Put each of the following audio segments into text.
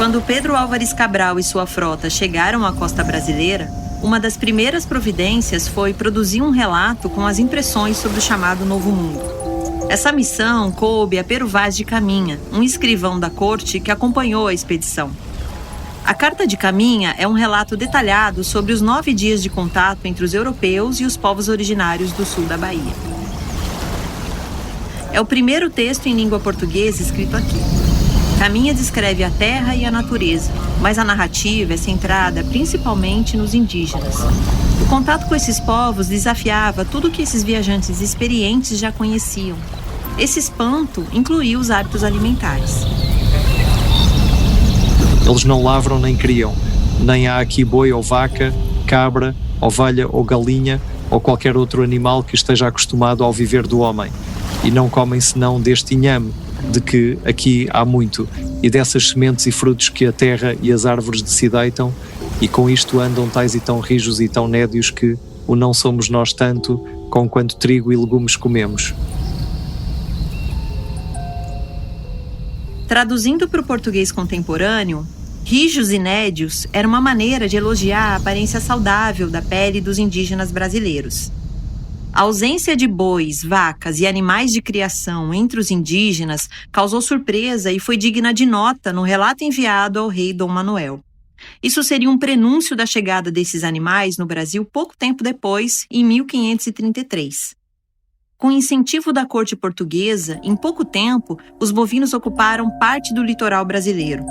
Quando Pedro Álvares Cabral e sua frota chegaram à costa brasileira, uma das primeiras providências foi produzir um relato com as impressões sobre o chamado Novo Mundo. Essa missão coube a Pero Vaz de Caminha, um escrivão da corte que acompanhou a expedição. A Carta de Caminha é um relato detalhado sobre os 9 dias de contato entre os europeus e os povos originários do sul da Bahia. É o primeiro texto em língua portuguesa escrito aqui. Caminha descreve a terra e a natureza, mas a narrativa é centrada principalmente nos indígenas. O contato com esses povos desafiava tudo o que esses viajantes experientes já conheciam. Esse espanto incluía os hábitos alimentares. Eles não lavram nem criam, nem há aqui boi ou vaca, cabra, ovelha ou galinha ou qualquer outro animal que esteja acostumado ao viver do homem. E não comem senão deste inhame, de que aqui há muito, e dessas sementes e frutos que a terra e as árvores de si deitam, e com isto andam tais e tão rijos e tão nédios que o não somos nós tanto, com quanto trigo e legumes comemos. Traduzindo para o português contemporâneo, rijos e nédios era uma maneira de elogiar a aparência saudável da pele dos indígenas brasileiros. A ausência de bois, vacas e animais de criação entre os indígenas causou surpresa e foi digna de nota no relato enviado ao rei Dom Manuel. Isso seria um prenúncio da chegada desses animais no Brasil pouco tempo depois, em 1533. Com incentivo da corte portuguesa, em pouco tempo, os bovinos ocuparam parte do litoral brasileiro.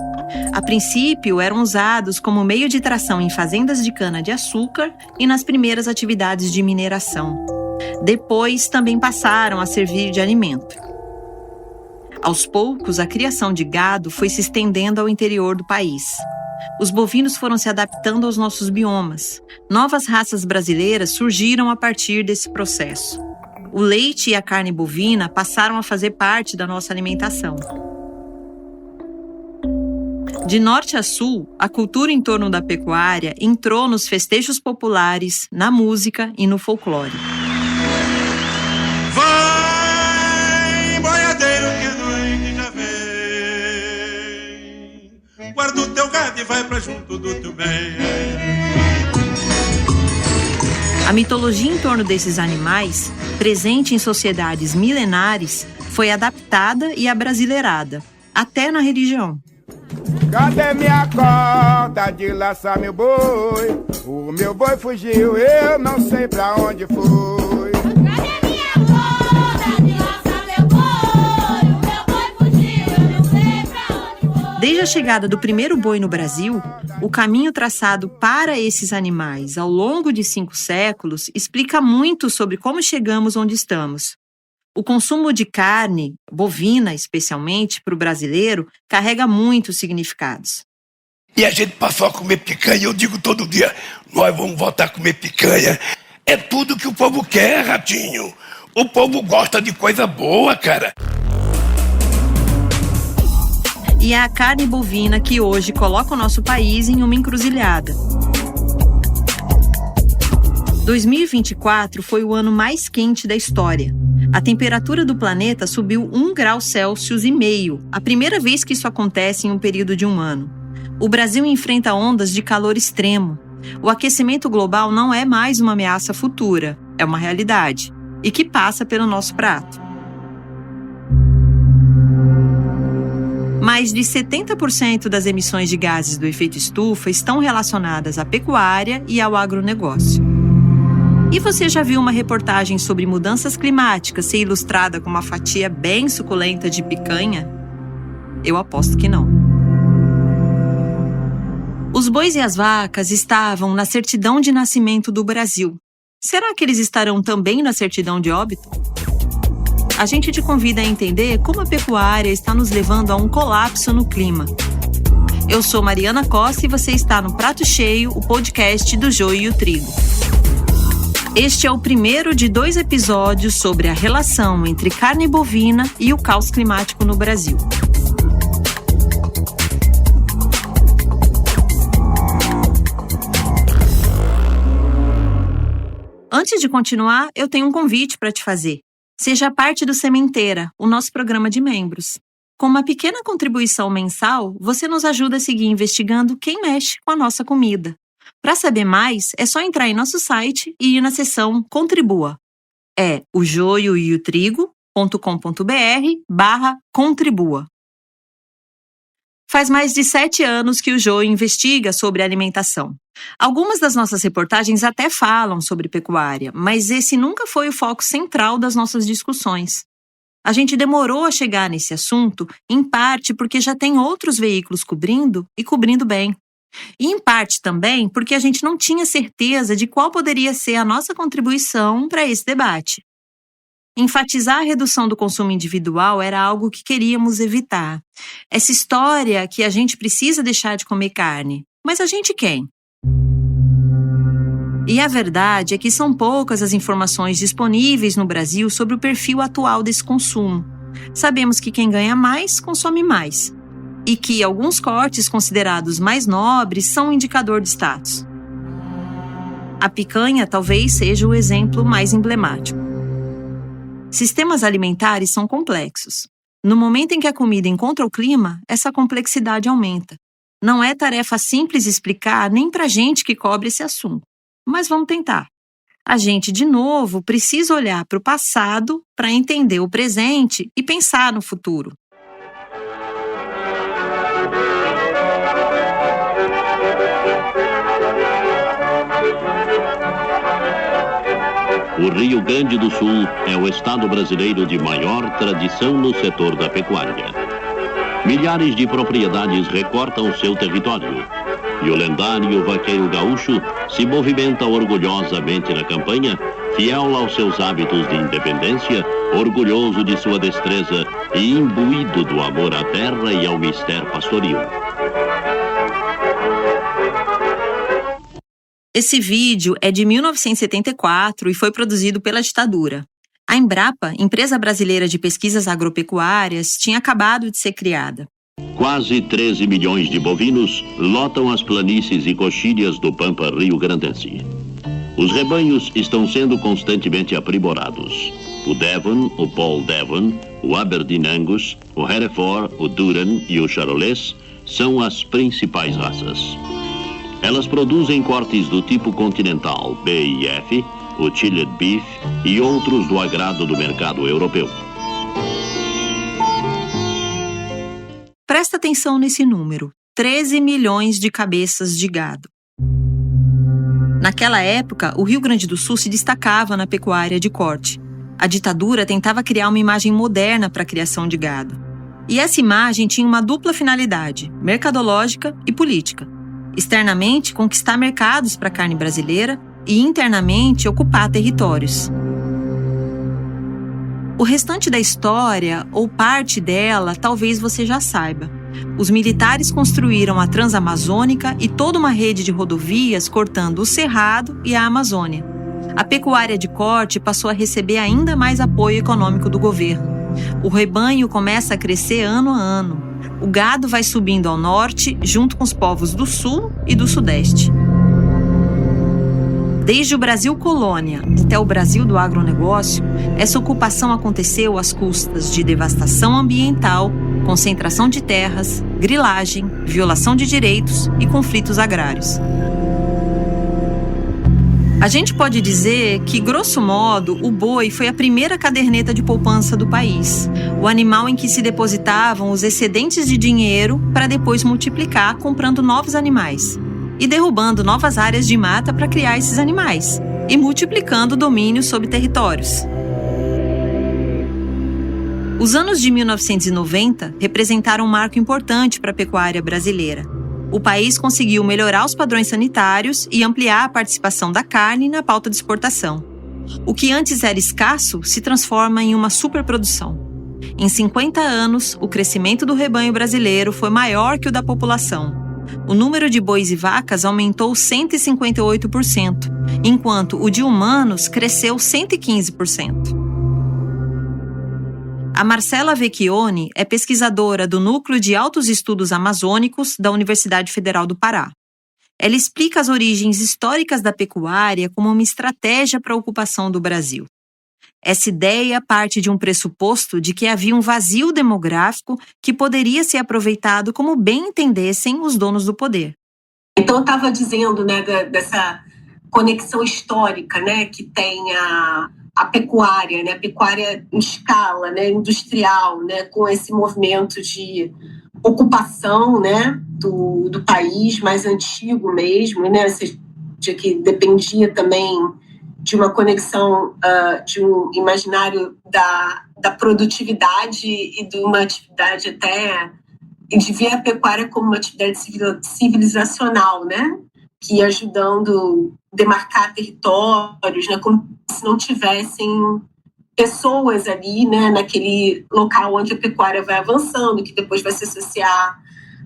A princípio, eram usados como meio de tração em fazendas de cana-de-açúcar e nas primeiras atividades de mineração. Depois, também passaram a servir de alimento. Aos poucos, a criação de gado foi se estendendo ao interior do país. Os bovinos foram se adaptando aos nossos biomas. Novas raças brasileiras surgiram a partir desse processo. O leite e a carne bovina passaram a fazer parte da nossa alimentação. De norte a sul, a cultura em torno da pecuária entrou nos festejos populares, na música e no folclore. Vai, boiadeiro, que noite já vem. Guarda o teu gado e vai pra junto do teu bem. A mitologia em torno desses animais, presente em sociedades milenares, foi adaptada e abrasileirada, até na religião. Cadê minha corda de laçar meu boi? O meu boi fugiu, eu não sei pra onde foi. Cadê minha corda de laçar meu boi? O meu boi fugiu, eu não sei pra onde foi. Desde a chegada do primeiro boi no Brasil, o caminho traçado para esses animais ao longo de 5 séculos explica muito sobre como chegamos onde estamos. O consumo de carne, bovina especialmente, para o brasileiro, carrega muitos significados. E a gente passou a comer picanha, eu digo todo dia, nós vamos voltar a comer picanha. É tudo que o povo quer, Ratinho. O povo gosta de coisa boa, cara. E é a carne bovina que hoje coloca o nosso país em uma encruzilhada. 2024 foi o ano mais quente da história. A temperatura do planeta subiu 1,5 graus Celsius, a primeira vez que isso acontece em um período de um ano. O Brasil enfrenta ondas de calor extremo. O aquecimento global não é mais uma ameaça futura, é uma realidade, e que passa pelo nosso prato. Mais de 70% das emissões de gases do efeito estufa estão relacionadas à pecuária e ao agronegócio. E você já viu uma reportagem sobre mudanças climáticas ser ilustrada com uma fatia bem suculenta de picanha? Eu aposto que não. Os bois e as vacas estavam na certidão de nascimento do Brasil. Será que eles estarão também na certidão de óbito? A gente te convida a entender como a pecuária está nos levando a um colapso no clima. Eu sou Mariana Costa e você está no Prato Cheio, o podcast do Joio e o Trigo. Este é o primeiro de 2 episódios sobre a relação entre carne bovina e o caos climático no Brasil. Antes de continuar, eu tenho um convite para te fazer. Seja parte do Sementeira, o nosso programa de membros. Com uma pequena contribuição mensal, você nos ajuda a seguir investigando quem mexe com a nossa comida. Para saber mais, é só entrar em nosso site e ir na seção Contribua. É o joioeotrigo.com.br/contribua. Faz mais de 7 anos que o Joio investiga sobre alimentação. Algumas das nossas reportagens até falam sobre pecuária, mas esse nunca foi o foco central das nossas discussões. A gente demorou a chegar nesse assunto, em parte porque já tem outros veículos cobrindo e cobrindo bem. E em parte também porque a gente não tinha certeza de qual poderia ser a nossa contribuição para esse debate. Enfatizar a redução do consumo individual era algo que queríamos evitar. Essa história que a gente precisa deixar de comer carne. Mas a gente quem? E a verdade é que são poucas as informações disponíveis no Brasil sobre o perfil atual desse consumo. Sabemos que quem ganha mais, consome mais. E que alguns cortes considerados mais nobres são um indicador de status. A picanha talvez seja o exemplo mais emblemático. Sistemas alimentares são complexos. No momento em que a comida encontra o clima, essa complexidade aumenta. Não é tarefa simples explicar nem para gente que cobre esse assunto. Mas vamos tentar. A gente, de novo, precisa olhar para o passado para entender o presente e pensar no futuro. O Rio Grande do Sul é o estado brasileiro de maior tradição no setor da pecuária. Milhares de propriedades recortam seu território. E o lendário vaqueiro gaúcho se movimenta orgulhosamente na campanha, fiel aos seus hábitos de independência, orgulhoso de sua destreza e imbuído do amor à terra e ao mistério pastoril. Esse vídeo é de 1974 e foi produzido pela ditadura. A Embrapa, empresa brasileira de pesquisas agropecuárias, tinha acabado de ser criada. Quase 13 milhões de bovinos lotam as planícies e coxilhas do Pampa rio-grandense. Os rebanhos estão sendo constantemente aprimorados. O Devon, o Paul Devon, o Aberdeen Angus, o Hereford, o Duran e o Charolais são as principais raças. Elas produzem cortes do tipo continental B e F, o Chilled Beef e outros do agrado do mercado europeu. Presta atenção nesse número: 13 milhões de cabeças de gado. Naquela época, o Rio Grande do Sul se destacava na pecuária de corte. A ditadura tentava criar uma imagem moderna para a criação de gado. E essa imagem tinha uma dupla finalidade, mercadológica e política. Externamente, conquistar mercados para a carne brasileira e internamente ocupar territórios. O restante da história, ou parte dela, talvez você já saiba. Os militares construíram a Transamazônica e toda uma rede de rodovias cortando o Cerrado e a Amazônia. A pecuária de corte passou a receber ainda mais apoio econômico do governo. O rebanho começa a crescer ano a ano. O gado vai subindo ao norte, junto com os povos do sul e do sudeste. Desde o Brasil colônia até o Brasil do agronegócio, essa ocupação aconteceu às custas de devastação ambiental, concentração de terras, grilagem, violação de direitos e conflitos agrários. A gente pode dizer que, grosso modo, o boi foi a primeira caderneta de poupança do país, o animal em que se depositavam os excedentes de dinheiro para depois multiplicar comprando novos animais e derrubando novas áreas de mata para criar esses animais e multiplicando domínio sobre territórios. Os anos de 1990 representaram um marco importante para a pecuária brasileira. O país conseguiu melhorar os padrões sanitários e ampliar a participação da carne na pauta de exportação. O que antes era escasso se transforma em uma superprodução. Em 50 anos, o crescimento do rebanho brasileiro foi maior que o da população. O número de bois e vacas aumentou 158%, enquanto o de humanos cresceu 115%. A Marcela Vecchione é pesquisadora do Núcleo de Altos Estudos Amazônicos da Universidade Federal do Pará. Ela explica as origens históricas da pecuária como uma estratégia para a ocupação do Brasil. Essa ideia parte de um pressuposto de que havia um vazio demográfico que poderia ser aproveitado como bem entendessem os donos do poder. Então, eu estava dizendo, né, dessa conexão histórica, né, que tem a pecuária, né, a pecuária em escala, né, industrial, né, com esse movimento de ocupação, né, do país mais antigo mesmo, né, ou seja, que dependia também de uma conexão de um imaginário da produtividade e de uma atividade até, e de ver a pecuária como uma atividade civilizacional, né, que ia ajudando a demarcar territórios, né, como se não tivessem pessoas ali, né, naquele local onde a pecuária vai avançando, que depois vai se associar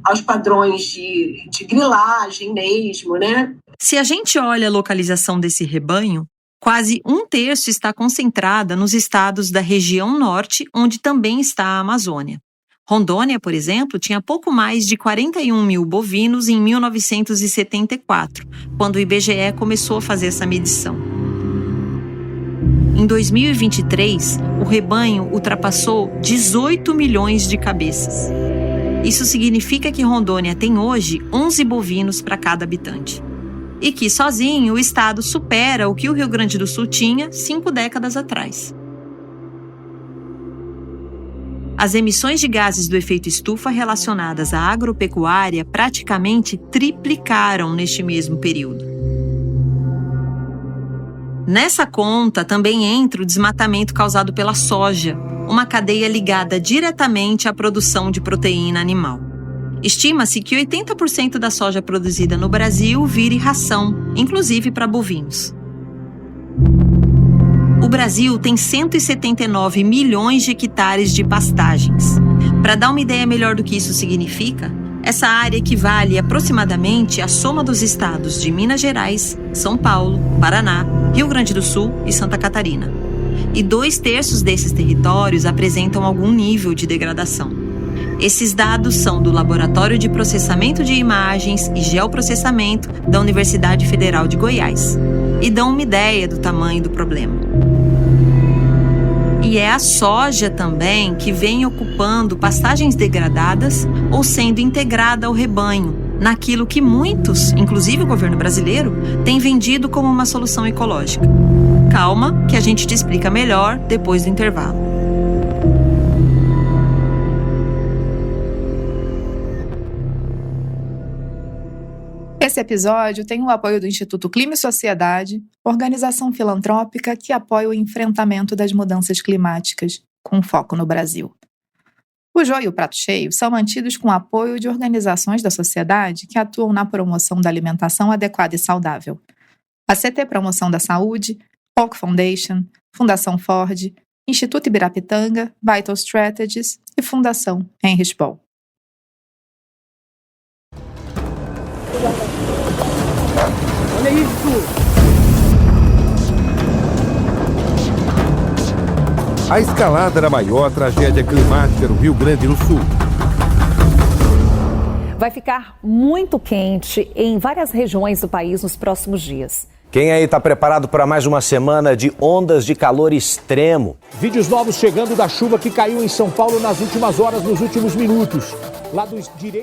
aos padrões de grilagem mesmo, né. Se a gente olha a localização desse rebanho, quase 1/3 está concentrada nos estados da região norte, onde também está a Amazônia. Rondônia, por exemplo, tinha pouco mais de 41 mil bovinos em 1974, quando o IBGE começou a fazer essa medição. Em 2023, o rebanho ultrapassou 18 milhões de cabeças. Isso significa que Rondônia tem hoje 11 bovinos para cada habitante. E que, sozinho, o estado supera o que o Rio Grande do Sul tinha 5 décadas atrás. As emissões de gases do efeito estufa relacionadas à agropecuária praticamente triplicaram neste mesmo período. Nessa conta também entra o desmatamento causado pela soja, uma cadeia ligada diretamente à produção de proteína animal. Estima-se que 80% da soja produzida no Brasil vire ração, inclusive para bovinos. O Brasil tem 179 milhões de hectares de pastagens. Para dar uma ideia melhor do que isso significa, essa área equivale aproximadamente à soma dos estados de Minas Gerais, São Paulo, Paraná, Rio Grande do Sul e Santa Catarina. E 2/3 desses territórios apresentam algum nível de degradação. Esses dados são do Laboratório de Processamento de Imagens e Geoprocessamento da Universidade Federal de Goiás e dão uma ideia do tamanho do problema. E é a soja também que vem ocupando pastagens degradadas ou sendo integrada ao rebanho, naquilo que muitos, inclusive o governo brasileiro, têm vendido como uma solução ecológica. Calma, que a gente te explica melhor depois do intervalo. Esse episódio tem o apoio do Instituto Clima e Sociedade, organização filantrópica que apoia o enfrentamento das mudanças climáticas, com foco no Brasil. O Jô e o Prato Cheio são mantidos com o apoio de organizações da sociedade que atuam na promoção da alimentação adequada e saudável. A CT Promoção da Saúde, Polk Foundation, Fundação Ford, Instituto Ibirapitanga, Vital Strategies e Fundação Heinrich Böll. Olha isso! A escalada era a maior tragédia climática no Rio Grande do Sul. Vai ficar muito quente em várias regiões do país nos próximos dias. Quem aí está preparado para mais uma semana de ondas de calor extremo? Vídeos novos chegando da chuva que caiu em São Paulo nas últimas horas, nos últimos minutos.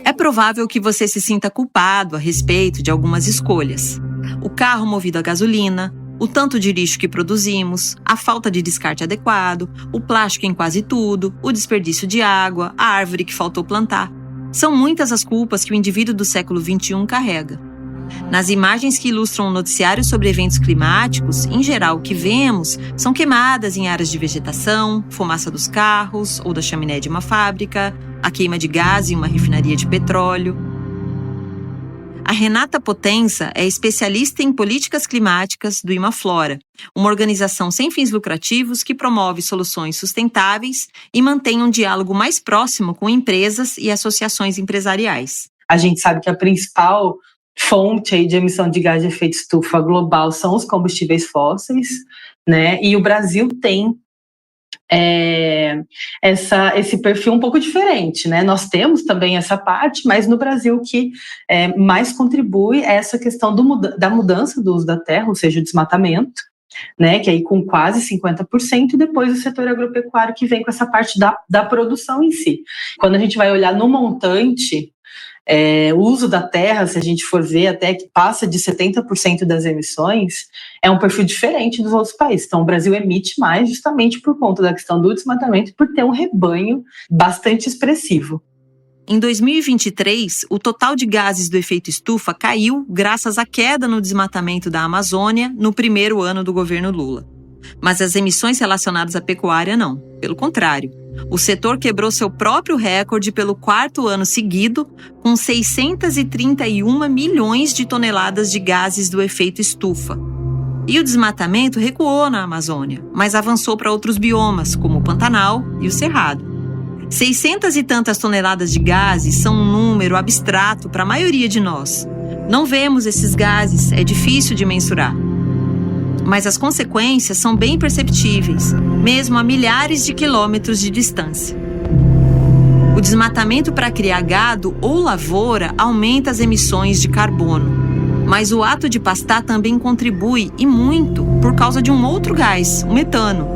É provável que você se sinta culpado a respeito de algumas escolhas. O carro movido a gasolina, o tanto de lixo que produzimos, a falta de descarte adequado, o plástico em quase tudo, o desperdício de água, a árvore que faltou plantar. São muitas as culpas que o indivíduo do século XXI carrega. Nas imagens que ilustram o noticiário sobre eventos climáticos, em geral o que vemos são queimadas em áreas de vegetação, fumaça dos carros ou da chaminé de uma fábrica, a queima de gás em uma refinaria de petróleo. A Renata Potenza é especialista em políticas climáticas do Imaflora, uma organização sem fins lucrativos que promove soluções sustentáveis e mantém um diálogo mais próximo com empresas e associações empresariais. A gente sabe que a principal fonte aí de emissão de gás de efeito estufa global são os combustíveis fósseis, né? E o Brasil tem esse perfil um pouco diferente, né? Nós temos também essa parte, mas no Brasil o que mais contribui é essa questão da mudança do uso da terra, ou seja, o desmatamento, né, que aí com quase 50%, e depois o setor agropecuário que vem com essa parte da produção em si. Quando a gente vai olhar no montante, o uso da terra, se a gente for ver até que passa de 70% das emissões, é um perfil diferente dos outros países. Então o Brasil emite mais justamente por conta da questão do desmatamento e por ter um rebanho bastante expressivo. Em 2023, o total de gases do efeito estufa caiu graças à queda no desmatamento da Amazônia no primeiro ano do governo Lula. Mas as emissões relacionadas à pecuária não. Pelo contrário, o setor quebrou seu próprio recorde pelo 4º ano seguido, com 631 milhões de toneladas de gases do efeito estufa. E o desmatamento recuou na Amazônia, mas avançou para outros biomas, como o Pantanal e o Cerrado. 600 e tantas toneladas de gases são um número abstrato para a maioria de nós. Não vemos esses gases, é difícil de mensurar. Mas as consequências são bem perceptíveis, mesmo a milhares de quilômetros de distância. O desmatamento para criar gado ou lavoura aumenta as emissões de carbono. Mas o ato de pastar também contribui, e muito, por causa de um outro gás, o metano.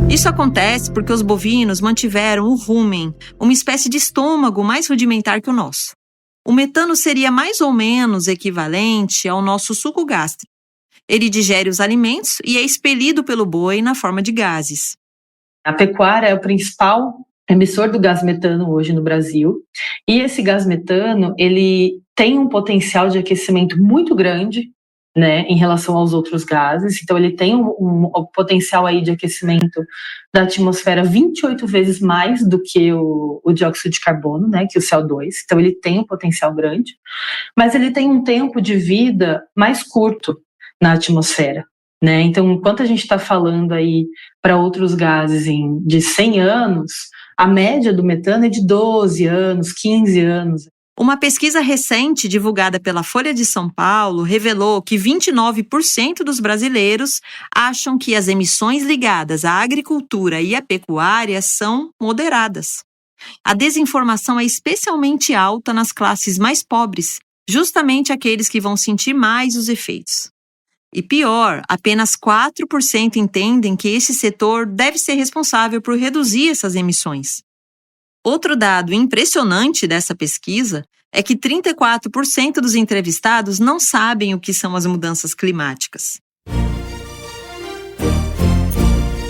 Isso acontece porque os bovinos mantiveram o rumen, uma espécie de estômago mais rudimentar que o nosso. O metano seria mais ou menos equivalente ao nosso suco gástrico. Ele digere os alimentos e é expelido pelo boi na forma de gases. A pecuária é o principal emissor do gás metano hoje no Brasil. E esse gás metano, ele tem um potencial de aquecimento muito grande, né, em relação aos outros gases. Então ele tem um potencial aí de aquecimento da atmosfera 28 vezes mais do que o dióxido de carbono, né, que o CO2. Então ele tem um potencial grande, mas ele tem um tempo de vida mais curto na atmosfera, né? Então enquanto a gente está falando aí para outros gases de 100 anos, a média do metano é de 12 anos, 15 anos. Uma pesquisa recente divulgada pela Folha de São Paulo revelou que 29% dos brasileiros acham que as emissões ligadas à agricultura e à pecuária são moderadas. A desinformação é especialmente alta nas classes mais pobres, justamente aqueles que vão sentir mais os efeitos. E pior, apenas 4% entendem que esse setor deve ser responsável por reduzir essas emissões. Outro dado impressionante dessa pesquisa é que 34% dos entrevistados não sabem o que são as mudanças climáticas.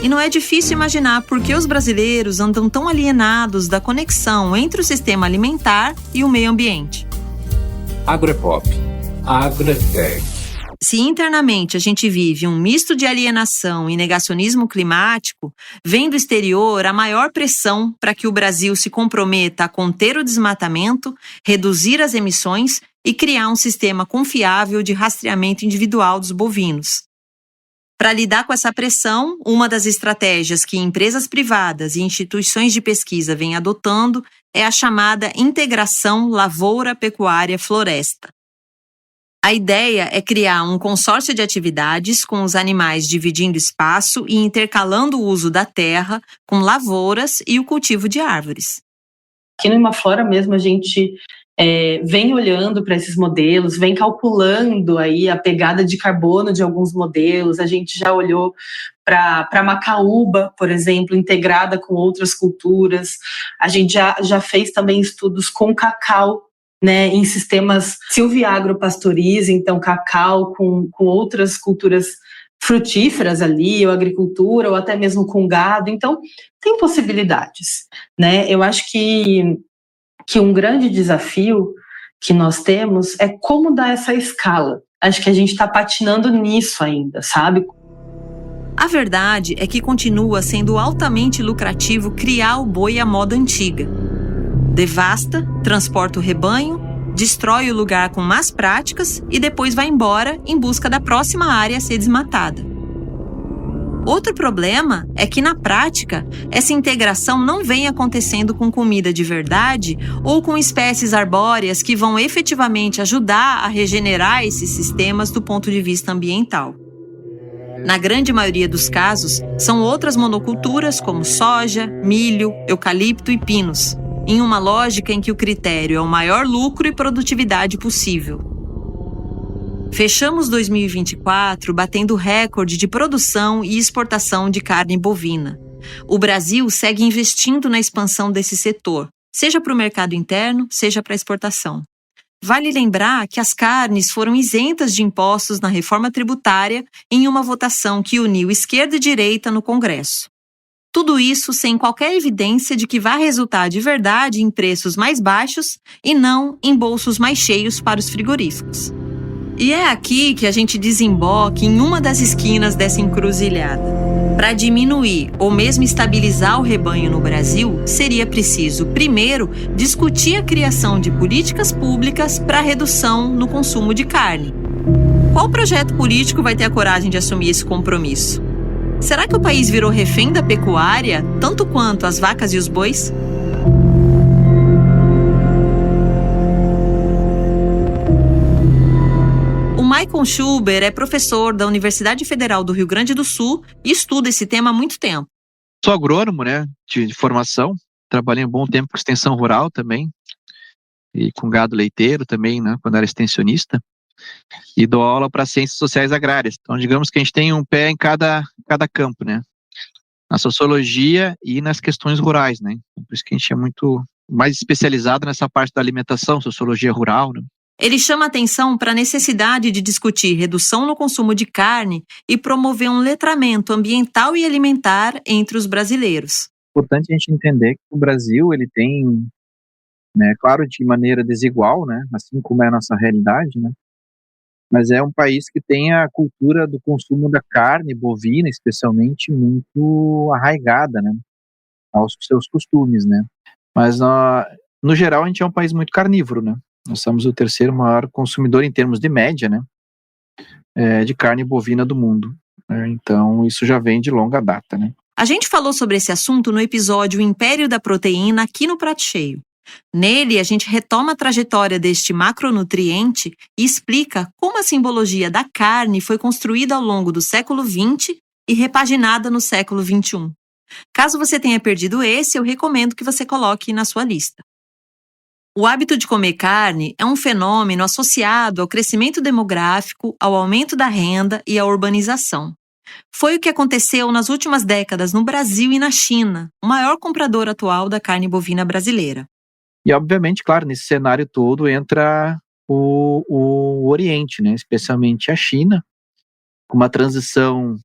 E não é difícil imaginar por que os brasileiros andam tão alienados da conexão entre o sistema alimentar e o meio ambiente. Agropop. Agrotech. Se internamente a gente vive um misto de alienação e negacionismo climático, vem do exterior a maior pressão para que o Brasil se comprometa a conter o desmatamento, reduzir as emissões e criar um sistema confiável de rastreamento individual dos bovinos. Para lidar com essa pressão, uma das estratégias que empresas privadas e instituições de pesquisa vêm adotando é a chamada integração lavoura-pecuária-floresta. A ideia é criar um consórcio de atividades com os animais dividindo espaço e intercalando o uso da terra com lavouras e o cultivo de árvores. Aqui no Imaflora mesmo a gente vem olhando para esses modelos, vem calculando aí a pegada de carbono de alguns modelos. A gente já olhou para macaúba, por exemplo, integrada com outras culturas. A gente já fez também estudos com cacau, né, em sistemas silviagro-pastoriza, então cacau com outras culturas frutíferas ali, ou agricultura, ou até mesmo com gado. Então, tem possibilidades, né? Eu acho que um grande desafio que nós temos é como dar essa escala. Acho que a gente está patinando nisso ainda, sabe? A verdade é que continua sendo altamente lucrativo criar o boi à moda antiga. Devasta, transporta o rebanho, destrói o lugar com más práticas e depois vai embora em busca da próxima área a ser desmatada. Outro problema é que, na prática, essa integração não vem acontecendo com comida de verdade ou com espécies arbóreas que vão efetivamente ajudar a regenerar esses sistemas do ponto de vista ambiental. Na grande maioria dos casos, são outras monoculturas como soja, milho, eucalipto e pinos, em uma lógica em que o critério é o maior lucro e produtividade possível. Fechamos 2024 batendo recorde de produção e exportação de carne bovina. O Brasil segue investindo na expansão desse setor, seja para o mercado interno, seja para a exportação. Vale lembrar que as carnes foram isentas de impostos na reforma tributária em uma votação que uniu esquerda e direita no Congresso. Tudo isso sem qualquer evidência de que vai resultar de verdade em preços mais baixos e não em bolsos mais cheios para os frigoríficos. E é aqui que a gente desemboca em uma das esquinas dessa encruzilhada. Para diminuir ou mesmo estabilizar o rebanho no Brasil, seria preciso, primeiro, discutir a criação de políticas públicas para redução no consumo de carne. Qual projeto político vai ter a coragem de assumir esse compromisso? Será que o país virou refém da pecuária, tanto quanto as vacas e os bois? O Maicon Schuber é professor da Universidade Federal do Rio Grande do Sul e estuda esse tema há muito tempo. Sou agrônomo, de formação. Trabalhei um bom tempo com extensão rural também. E com gado leiteiro também, quando era extensionista. E dou aula para ciências sociais agrárias. Então, digamos que a gente tem um pé em cada campo, na sociologia e nas questões rurais, Por isso que a gente é muito mais especializado nessa parte da alimentação, sociologia rural, Ele chama atenção para a necessidade de discutir redução no consumo de carne e promover um letramento ambiental e alimentar entre os brasileiros. É importante a gente entender que o Brasil ele tem, claro, de maneira desigual, assim como é a nossa realidade, mas é um país que tem a cultura do consumo da carne bovina, especialmente, muito arraigada, aos seus costumes, Mas, no geral, a gente é um país muito carnívoro, Nós somos o terceiro maior consumidor em termos de média, de carne bovina do mundo. Então, isso já vem de longa data, A gente falou sobre esse assunto no episódio O Império da Proteína aqui no Prato Cheio. Nele, a gente retoma a trajetória deste macronutriente e explica como a simbologia da carne foi construída ao longo do século XX e repaginada no século XXI. Caso você tenha perdido esse, eu recomendo que você coloque na sua lista. O hábito de comer carne é um fenômeno associado ao crescimento demográfico, ao aumento da renda e à urbanização. Foi o que aconteceu nas últimas décadas no Brasil e na China, o maior comprador atual da carne bovina brasileira. E, obviamente, claro, nesse cenário todo entra o Oriente, especialmente a China, com uma transição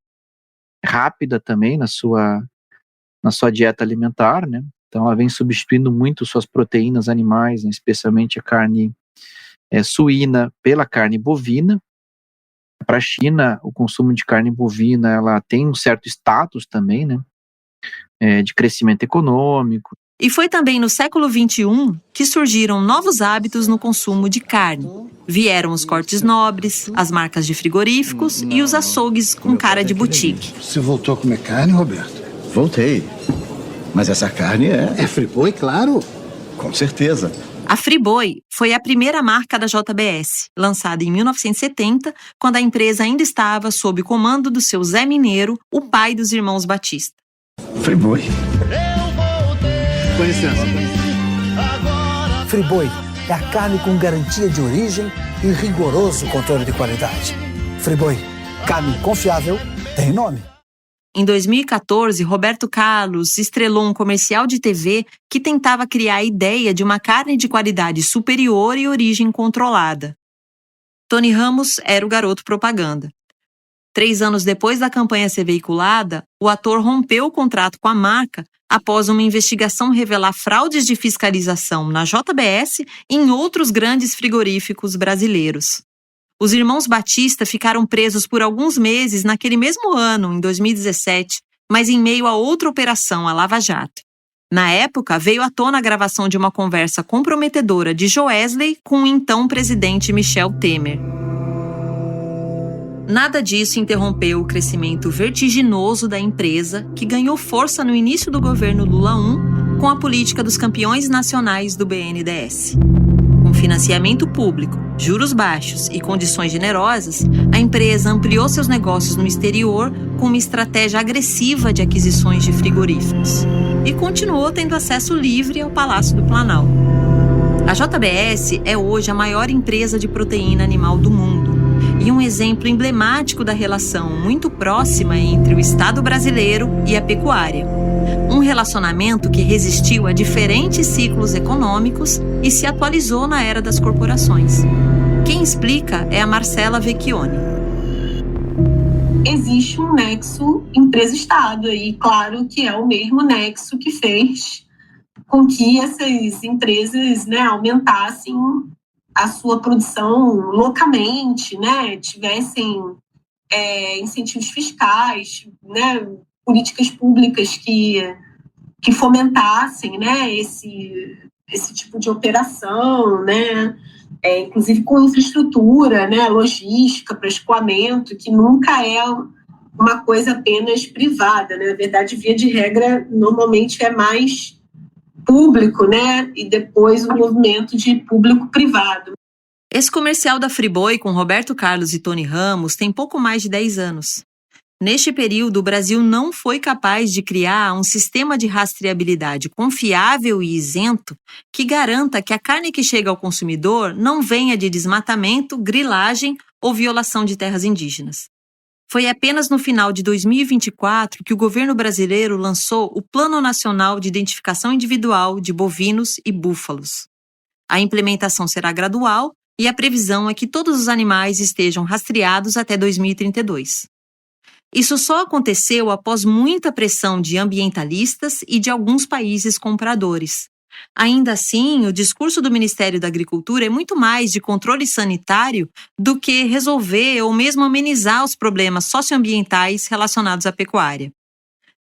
rápida também na sua dieta alimentar, Então, ela vem substituindo muito suas proteínas animais, especialmente a carne suína, pela carne bovina. Para a China, o consumo de carne bovina ela tem um certo status também, de crescimento econômico. E foi também no século XXI que surgiram novos hábitos no consumo de carne. Vieram os cortes nobres, as marcas de frigoríficos e os açougues com cara de boutique. Você voltou a comer carne, Roberto? Voltei. Mas essa carne é Friboi, claro. Com certeza. A Friboi foi a primeira marca da JBS, lançada em 1970, quando a empresa ainda estava sob o comando do seu Zé Mineiro, o pai dos irmãos Batista. Friboi. Com licença. Friboi é a carne com garantia de origem e rigoroso controle de qualidade. Friboi, carne confiável, tem nome. Em 2014, Roberto Carlos estrelou um comercial de TV que tentava criar a ideia de uma carne de qualidade superior e origem controlada. Tony Ramos era o garoto propaganda. 3 anos depois da campanha ser veiculada, o ator rompeu o contrato com a marca após uma investigação revelar fraudes de fiscalização na JBS e em outros grandes frigoríficos brasileiros. Os irmãos Batista ficaram presos por alguns meses naquele mesmo ano, em 2017, mas em meio a outra operação, a Lava Jato. Na época, veio à tona a gravação de uma conversa comprometedora de Joesley com o então presidente Michel Temer. Nada disso interrompeu o crescimento vertiginoso da empresa, que ganhou força no início do governo Lula I, com a política dos campeões nacionais do BNDES. Com financiamento público, juros baixos e condições generosas, a empresa ampliou seus negócios no exterior com uma estratégia agressiva de aquisições de frigoríficos e continuou tendo acesso livre ao Palácio do Planalto. A JBS é hoje a maior empresa de proteína animal do mundo e um exemplo emblemático da relação muito próxima entre o Estado brasileiro e a pecuária. Um relacionamento que resistiu a diferentes ciclos econômicos e se atualizou na era das corporações. Quem explica é a Marcela Vecchione. Existe um nexo empresa-estado e claro que é o mesmo nexo que fez com que essas empresas, né, aumentassem a sua produção loucamente, né, tivessem incentivos fiscais, né, políticas públicas que fomentassem, né, esse tipo de operação, né, inclusive com infraestrutura, né, logística para escoamento, que nunca é uma coisa apenas privada, né? Na verdade, via de regra, normalmente é mais público, né, e depois o movimento de público-privado. Esse comercial da Friboi com Roberto Carlos e Tony Ramos tem pouco mais de 10 anos. Neste período, o Brasil não foi capaz de criar um sistema de rastreabilidade confiável e isento que garanta que a carne que chega ao consumidor não venha de desmatamento, grilagem ou violação de terras indígenas. Foi apenas no final de 2024 que o governo brasileiro lançou o Plano Nacional de Identificação Individual de Bovinos e Búfalos. A implementação será gradual e a previsão é que todos os animais estejam rastreados até 2032. Isso só aconteceu após muita pressão de ambientalistas e de alguns países compradores. Ainda assim, o discurso do Ministério da Agricultura é muito mais de controle sanitário do que resolver ou mesmo amenizar os problemas socioambientais relacionados à pecuária.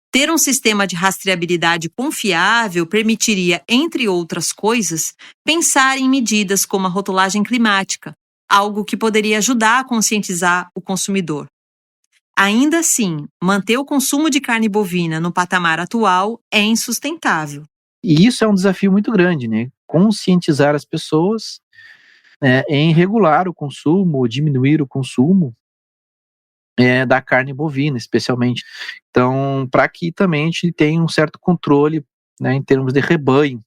Ter um sistema de rastreabilidade confiável permitiria, entre outras coisas, pensar em medidas como a rotulagem climática, algo que poderia ajudar a conscientizar o consumidor. Ainda assim, manter o consumo de carne bovina no patamar atual é insustentável. E isso é um desafio muito grande, né? Conscientizar as pessoas em regular o consumo, diminuir o consumo da carne bovina, especialmente. Então, para que também a gente tenha um certo controle, né, em termos de rebanho,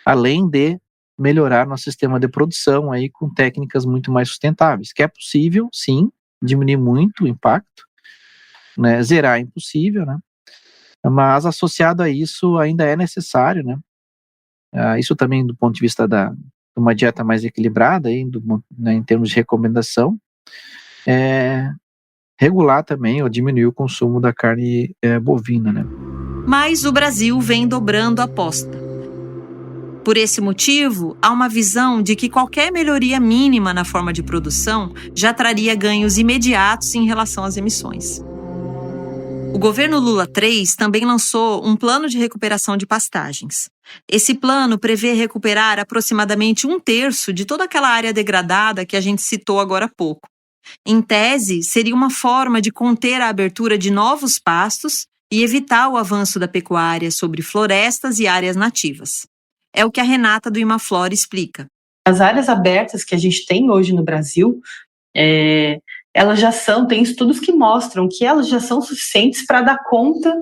além de melhorar nosso sistema de produção aí com técnicas muito mais sustentáveis, que é possível, sim, diminuir muito o impacto, né, zerar é impossível, né, mas associado a isso ainda é necessário, né, isso também do ponto de vista de uma dieta mais equilibrada, aí, né, em termos de recomendação, regular também ou diminuir o consumo da carne bovina, né. Mas o Brasil vem dobrando a aposta. Por esse motivo, há uma visão de que qualquer melhoria mínima na forma de produção já traria ganhos imediatos em relação às emissões. O governo Lula III também lançou um plano de recuperação de pastagens. Esse plano prevê recuperar aproximadamente 1/3 de toda aquela área degradada que a gente citou agora há pouco. Em tese, seria uma forma de conter a abertura de novos pastos e evitar o avanço da pecuária sobre florestas e áreas nativas. É o que a Renata do Imaflora explica. As áreas abertas que a gente tem hoje no Brasil, elas já tem estudos que mostram que elas já são suficientes para dar conta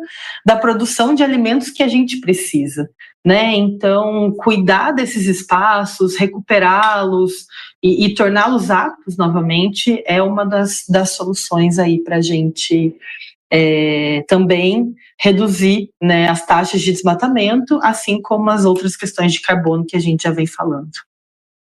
da produção de alimentos que a gente precisa, né? Então, cuidar desses espaços, recuperá-los e torná-los aptos novamente é uma das soluções aí para a gente também reduzir, né, as taxas de desmatamento, assim como as outras questões de carbono que a gente já vem falando.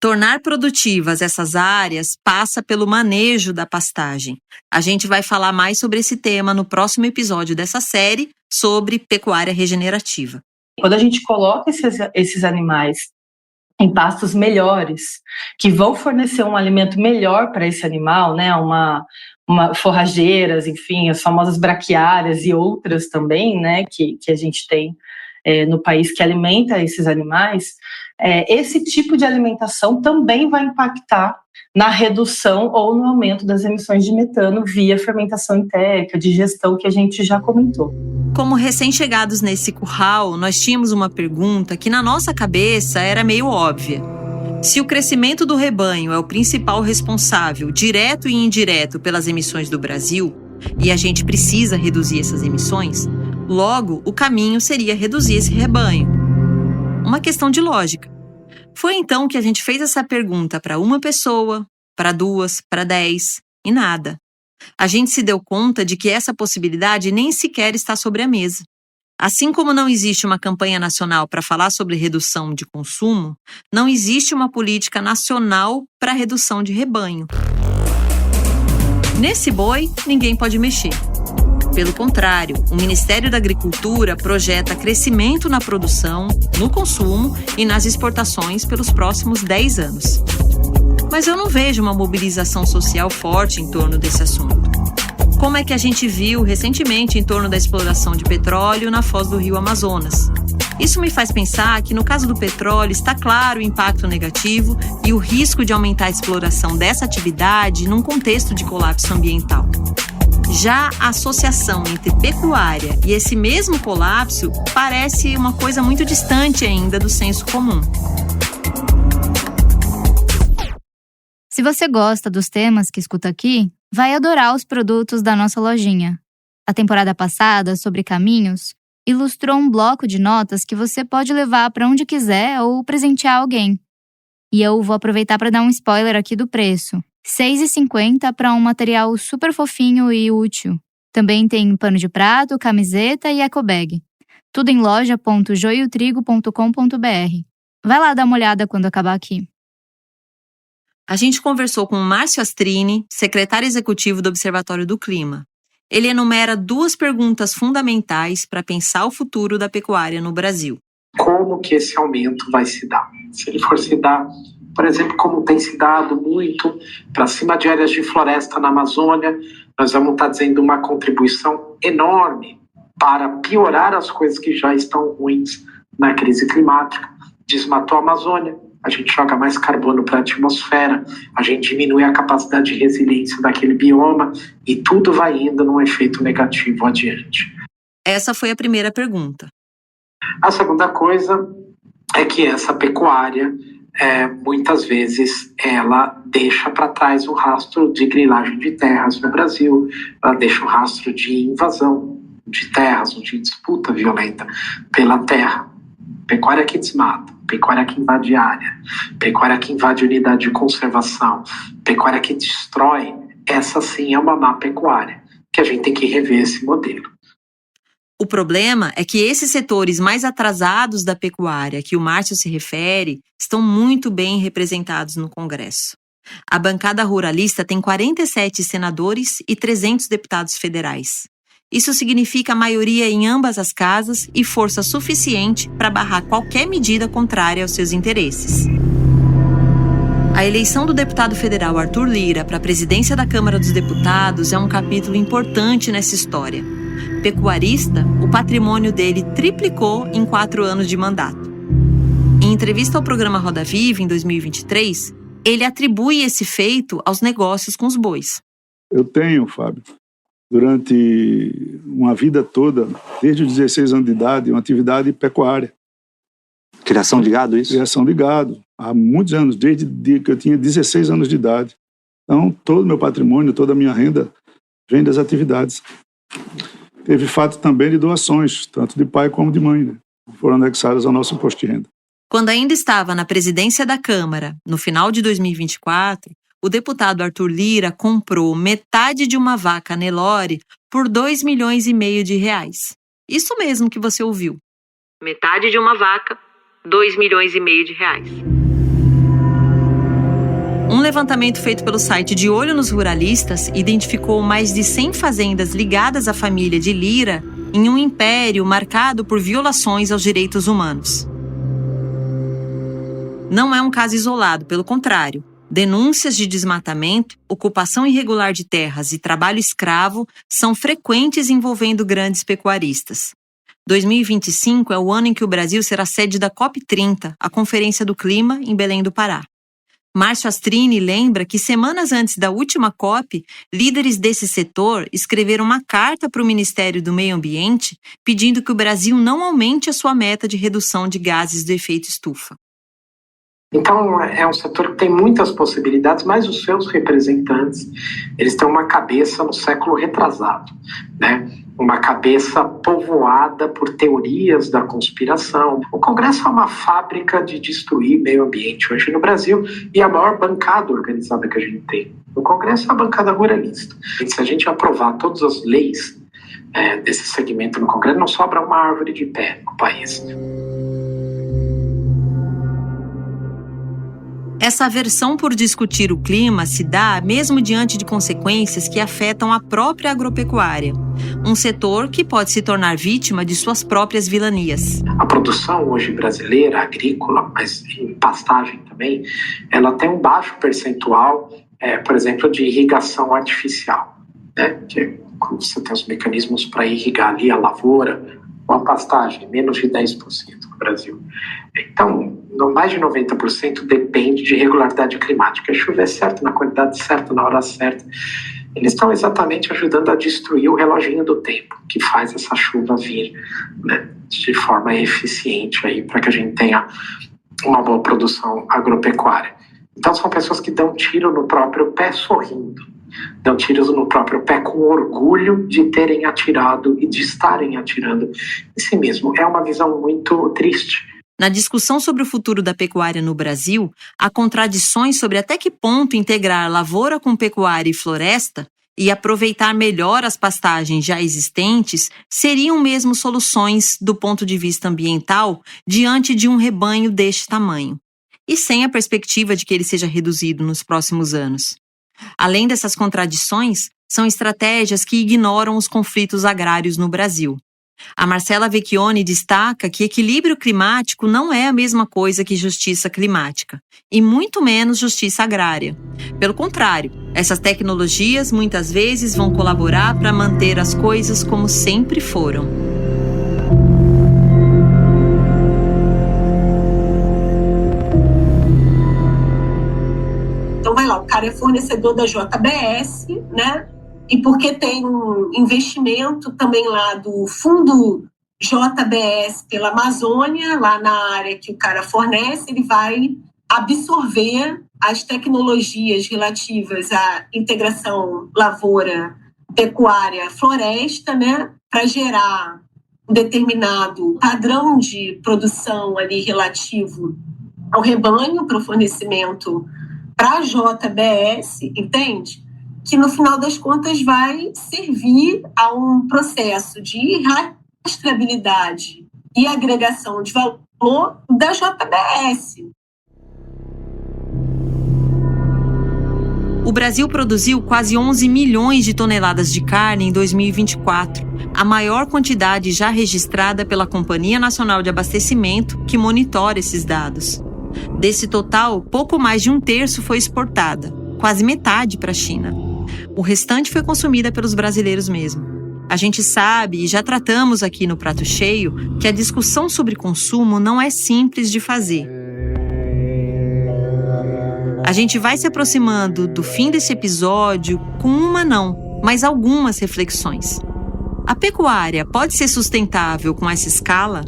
Tornar produtivas essas áreas passa pelo manejo da pastagem. A gente vai falar mais sobre esse tema no próximo episódio dessa série sobre pecuária regenerativa. Quando a gente coloca esses animais em pastos melhores, que vão fornecer um alimento melhor para esse animal, né, uma forrageiras, enfim, as famosas braquiárias e outras também, né, que a gente tem no país que alimenta esses animais, esse tipo de alimentação também vai impactar na redução ou no aumento das emissões de metano via fermentação entérica, digestão, que a gente já comentou. Como recém-chegados nesse curral, nós tínhamos uma pergunta que na nossa cabeça era meio óbvia. Se o crescimento do rebanho é o principal responsável, direto e indireto, pelas emissões do Brasil, e a gente precisa reduzir essas emissões, logo o caminho seria reduzir esse rebanho. Uma questão de lógica. Foi então que a gente fez essa pergunta para uma pessoa, para 2, para 10, E nada. A gente se deu conta de que essa possibilidade nem sequer está sobre a mesa. Assim como não existe uma campanha nacional para falar sobre redução de consumo, não existe uma política nacional para redução de rebanho. Nesse boi, ninguém pode mexer. Pelo contrário, o Ministério da Agricultura projeta crescimento na produção, no consumo e nas exportações pelos próximos 10 anos. Mas eu não vejo uma mobilização social forte em torno desse assunto. Como é que a gente viu recentemente em torno da exploração de petróleo na foz do rio Amazonas? Isso me faz pensar que, no caso do petróleo, está claro o impacto negativo e o risco de aumentar a exploração dessa atividade num contexto de colapso ambiental. Já a associação entre pecuária e esse mesmo colapso parece uma coisa muito distante ainda do senso comum. Se você gosta dos temas que escuta aqui, vai adorar os produtos da nossa lojinha. A temporada passada, sobre caminhos, ilustrou um bloco de notas que você pode levar para onde quiser ou presentear alguém. E eu vou aproveitar para dar um spoiler aqui do preço. R$ 6,50 para um material super fofinho e útil. Também tem pano de prato, camiseta e ecobag. Tudo em loja.joiotrigo.com.br. Vai lá dar uma olhada quando acabar aqui. A gente conversou com o Márcio Astrini, secretário executivo do Observatório do Clima. Ele enumera 2 perguntas fundamentais para pensar o futuro da pecuária no Brasil. Como que esse aumento vai se dar? Se ele for se dar, por exemplo, como tem se dado muito para cima de áreas de floresta na Amazônia, nós vamos estar dizendo uma contribuição enorme para piorar as coisas que já estão ruins na crise climática. Desmatou a Amazônia, a gente joga mais carbono para a atmosfera, a gente diminui a capacidade de resiliência daquele bioma e tudo vai indo num efeito negativo adiante. Essa foi a primeira pergunta. A segunda coisa é que essa pecuária, muitas vezes, ela deixa para trás um rastro de grilagem de terras no Brasil, ela deixa um rastro de invasão de terras, de disputa violenta pela terra. Pecuária que desmata, pecuária que invade área, pecuária que invade unidade de conservação, pecuária que destrói, essa sim é uma má pecuária, que a gente tem que rever esse modelo. O problema é que esses setores mais atrasados da pecuária que o Márcio se refere estão muito bem representados no Congresso. A bancada ruralista tem 47 senadores e 300 deputados federais. Isso significa a maioria em ambas as casas e força suficiente para barrar qualquer medida contrária aos seus interesses. A eleição do deputado federal Arthur Lira para a presidência da Câmara dos Deputados é um capítulo importante nessa história. Pecuarista, o patrimônio dele triplicou em 4 anos de mandato. Em entrevista ao programa Roda Viva, em 2023, ele atribui esse feito aos negócios com os bois. Eu tenho, Fábio, durante uma vida toda, desde os 16 anos de idade, uma atividade pecuária. Criação de gado, isso? Criação de gado. Há muitos anos, desde que eu tinha 16 anos de idade. Então, todo o meu patrimônio, toda a minha renda vem das atividades. Teve fato também de doações, tanto de pai como de mãe, né? Foram anexadas ao nosso imposto de renda. Quando ainda estava na presidência da Câmara, no final de 2024, o deputado Arthur Lira comprou metade de uma vaca Nelore por R$2,5 milhões de reais. Isso mesmo que você ouviu. Metade de uma vaca, R$2,5 milhões de reais. Um levantamento feito pelo site De Olho nos Ruralistas identificou mais de 100 fazendas ligadas à família de Lira em um império marcado por violações aos direitos humanos. Não é um caso isolado, pelo contrário. Denúncias de desmatamento, ocupação irregular de terras e trabalho escravo são frequentes envolvendo grandes pecuaristas. 2025 é o ano em que o Brasil será sede da COP30, a Conferência do Clima, em Belém do Pará. Márcio Astrini lembra que semanas antes da última COP, líderes desse setor escreveram uma carta para o Ministério do Meio Ambiente pedindo que o Brasil não aumente a sua meta de redução de gases do efeito estufa. Então, é um setor que tem muitas possibilidades, mas os seus representantes, eles têm uma cabeça no século retrasado, né? Uma cabeça povoada por teorias da conspiração. O Congresso é uma fábrica de destruir meio ambiente hoje no Brasil e a maior bancada organizada que a gente tem no Congresso é a bancada ruralista. E se a gente aprovar todas as leis desse segmento no Congresso, não sobra uma árvore de pé no país. Essa aversão por discutir o clima se dá mesmo diante de consequências que afetam a própria agropecuária, um setor que pode se tornar vítima de suas próprias vilanias. A produção hoje brasileira, agrícola, mas em pastagem também, ela tem um baixo percentual, por exemplo, de irrigação artificial, né? Que quando você tem os mecanismos para irrigar ali a lavoura ou a pastagem, menos de 10% no Brasil. Então, mais de 90% depende de regularidade climática. Chover certo, na quantidade certa, na hora certa. Eles estão exatamente ajudando a destruir o reloginho do tempo, que faz essa chuva vir, né, de forma eficiente aí, para que a gente tenha uma boa produção agropecuária. Então, são pessoas que dão tiro no próprio pé sorrindo, dão tiros no próprio pé com orgulho de terem atirado e de estarem atirando em si mesmo. É uma visão muito triste. Na discussão sobre o futuro da pecuária no Brasil, há contradições sobre até que ponto integrar lavoura com pecuária e floresta e aproveitar melhor as pastagens já existentes seriam mesmo soluções do ponto de vista ambiental diante de um rebanho deste tamanho, e sem a perspectiva de que ele seja reduzido nos próximos anos. Além dessas contradições, são estratégias que ignoram os conflitos agrários no Brasil. A Marcela Vecchione destaca que equilíbrio climático não é a mesma coisa que justiça climática, e muito menos justiça agrária. Pelo contrário, essas tecnologias muitas vezes vão colaborar para manter as coisas como sempre foram. Então vai lá, o cara é fornecedor da JBS, né? E porque tem um investimento também lá do fundo JBS pela Amazônia, lá na área que o cara fornece, ele vai absorver as tecnologias relativas à integração lavoura, pecuária, floresta, né, para gerar um determinado padrão de produção ali relativo ao rebanho, para o fornecimento para a JBS, entende? Que no final das contas vai servir a um processo de rastreabilidade e agregação de valor da JBS. O Brasil produziu quase 11 milhões de toneladas de carne em 2024, a maior quantidade já registrada pela Companhia Nacional de Abastecimento, que monitora esses dados. Desse total, pouco mais de 1/3 foi exportada, quase metade para a China. O restante foi consumida pelos brasileiros mesmo. A gente sabe, e já tratamos aqui no Prato Cheio, que a discussão sobre consumo não é simples de fazer. A gente vai se aproximando do fim desse episódio com mas algumas reflexões. A pecuária pode ser sustentável com essa escala?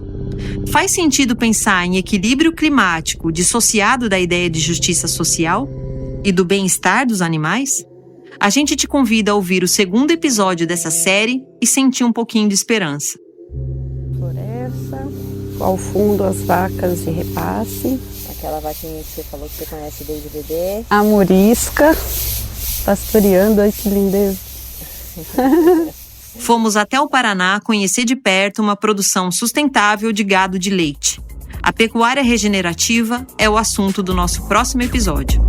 Faz sentido pensar em equilíbrio climático dissociado da ideia de justiça social e do bem-estar dos animais? A gente te convida a ouvir o segundo episódio dessa série e sentir um pouquinho de esperança. Floresta, ao fundo as vacas de repasse. Aquela vaquinha que você falou que você conhece desde bebê. A morisca, pastoreando, ai que lindeza. Fomos até o Paraná conhecer de perto uma produção sustentável de gado de leite. A pecuária regenerativa é o assunto do nosso próximo episódio.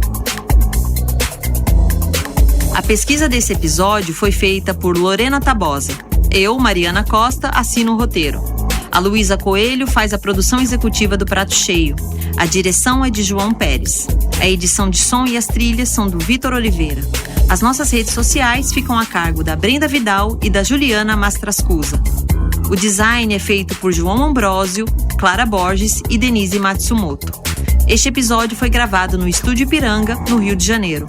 A pesquisa desse episódio foi feita por Lorena Tabosa. Eu, Mariana Costa, assino o roteiro. A Luísa Coelho faz a produção executiva do Prato Cheio. A direção é de João Pérez. A edição de som e as trilhas são do Vitor Oliveira. As nossas redes sociais ficam a cargo da Brenda Vidal e da Juliana Mastrascusa. O design é feito por João Ambrósio, Clara Borges e Denise Matsumoto. Este episódio foi gravado no Estúdio Ipiranga, no Rio de Janeiro.